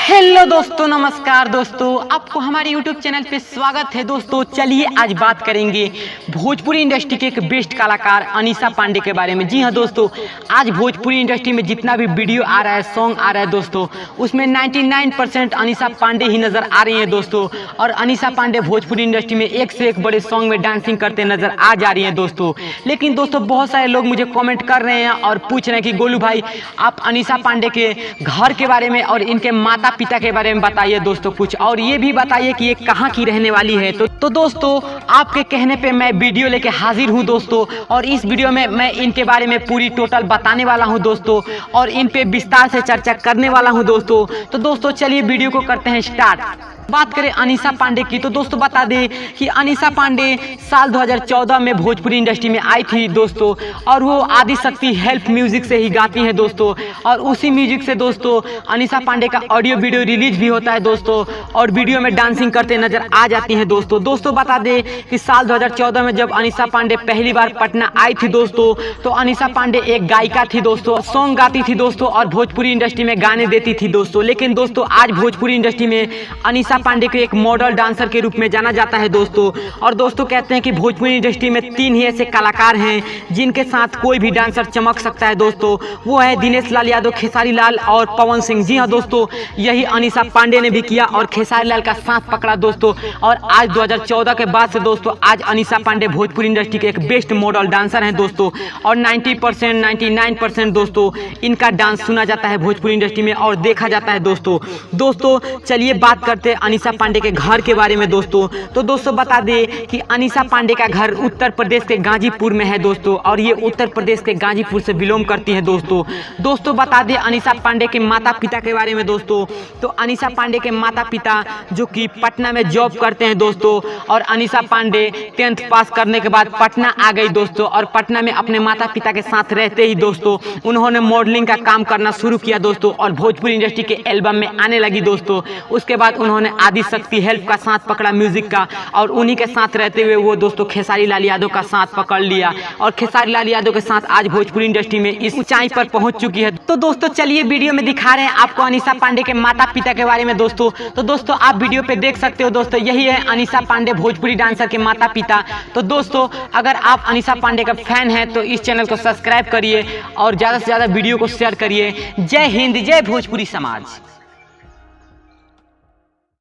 Hello दोस्तों, नमस्कार दोस्तों, आपको हमारे YouTube चैनल पे स्वागत है। दोस्तों चलिए आज बात करेंगे भोजपुरी इंडस्ट्री के एक बेस्ट कलाकार अनीसा पांडे के बारे में। जी हाँ दोस्तों, आज भोजपुरी इंडस्ट्री में जितना भी वीडियो आ रहा है, सॉन्ग आ रहा है दोस्तों, उसमें 99% अनीसा पांडे ही नज़र आ रही है दोस्तों। और अनीसा पांडे भोजपुरी इंडस्ट्री में एक से एक बड़े सॉन्ग में डांसिंग करते नज़र आ जा रही हैं दोस्तों। लेकिन दोस्तों बहुत सारे लोग मुझे कॉमेंट कर रहे हैं और पूछ रहे हैं कि गोलू भाई आप अनीसा पांडे के घर के बारे में और इनके माता पिता के बारे में बताइए दोस्तों कुछ, और ये भी बताइए कि ये कहाँ की रहने वाली है। तो दोस्तों आपके कहने पे मैं वीडियो लेके हाजिर हूँ दोस्तों, और इस वीडियो में मैं इनके बारे में पूरी टोटल बताने वाला हूँ दोस्तों, और इन पे विस्तार से चर्चा करने वाला हूँ दोस्तों। तो दोस्तों चलिए वीडियो को करते हैं स्टार्ट। बात करें अनीसा पांडे की तो दोस्तों बता दें कि अनीसा पांडे साल 2014 में भोजपुरी इंडस्ट्री में आई थी दोस्तों, और वो आदिशक्ति हेल्प म्यूजिक से ही गाती हैं दोस्तों। और उसी म्यूजिक से दोस्तों अनीसा पांडे का ऑडियो वीडियो रिलीज भी होता है दोस्तों, और वीडियो में डांसिंग करते नजर आ जाती हैं दोस्तों बता दें कि साल 2014 में जब अनीसा पांडे पहली बार पटना आई थी दोस्तों, तो अनीसा पांडे एक गायिका थी दोस्तों, सॉन्ग गाती थी दोस्तों, और भोजपुरी इंडस्ट्री में गाने देती थी दोस्तों। लेकिन दोस्तों आज भोजपुरी इंडस्ट्री में अनीसा पांडे को एक मॉडल डांसर के रूप में जाना जाता है दोस्तों। और दोस्तों कहते हैं कि भोजपुरी इंडस्ट्री में 3 ही ऐसे कलाकार हैं जिनके साथ कोई भी डांसर चमक सकता है दोस्तों, वो है दिनेश लाल यादव, खेसारी लाल और पवन सिंह। जी हाँ दोस्तों, यही अनीसा पांडे ने भी किया और खेसारी लाल का साथ पकड़ा दोस्तों। और आज 2014 के बाद से दोस्तों आज अनीसा पांडे भोजपुरी इंडस्ट्री के एक बेस्ट मॉडल डांसर हैं दोस्तों, और 99% दोस्तों इनका डांस सुना जाता है भोजपुरी इंडस्ट्री में और देखा जाता है दोस्तों चलिए बात करते हैं अनीसा पांडे के घर के बारे में दोस्तों। तो दोस्तों बता दें कि अनीसा पांडे का घर उत्तर प्रदेश के गाजीपुर में है दोस्तों, और ये उत्तर प्रदेश के गाजीपुर से बिलोंग करती है दोस्तों बता दें अनीसा पांडे के माता पिता के बारे में दोस्तों। तो अनीसा पांडे के माता पिता जो कि पटना में जॉब करते हैं दोस्तों, और अनीसा पांडे 10th पास करने के बाद पटना आ गई दोस्तों, और पटना में अपने माता पिता के साथ रहते ही दोस्तों उन्होंने मॉडलिंग का काम करना शुरू किया दोस्तों, और भोजपुरी इंडस्ट्री के एल्बम में आने लगी दोस्तों। उसके बाद उन्होंने आदिशक्ति हेल्प का साथ पकड़ा म्यूजिक का, और उन्हीं के साथ रहते हुए वो दोस्तों खेसारी लाल यादव का साथ पकड़ लिया, और खेसारी लाल यादव के साथ आज भोजपुरी इंडस्ट्री में इस ऊंचाई पर पहुंच चुकी है। तो दोस्तों चलिए वीडियो में दिखा रहे हैं आपको अनीसा पांडे के माता पिता के बारे में दोस्तों। तो दोस्तों आप वीडियो पे देख सकते हो दोस्तों, यही है अनीसा पांडे भोजपुरी डांसर के माता पिता। तो दोस्तों अगर आप अनीसा पांडे का फैन हैं तो इस चैनल को सब्सक्राइब करिए और ज़्यादा से ज़्यादा वीडियो को शेयर करिए। जय हिंद, जय भोजपुरी समाज।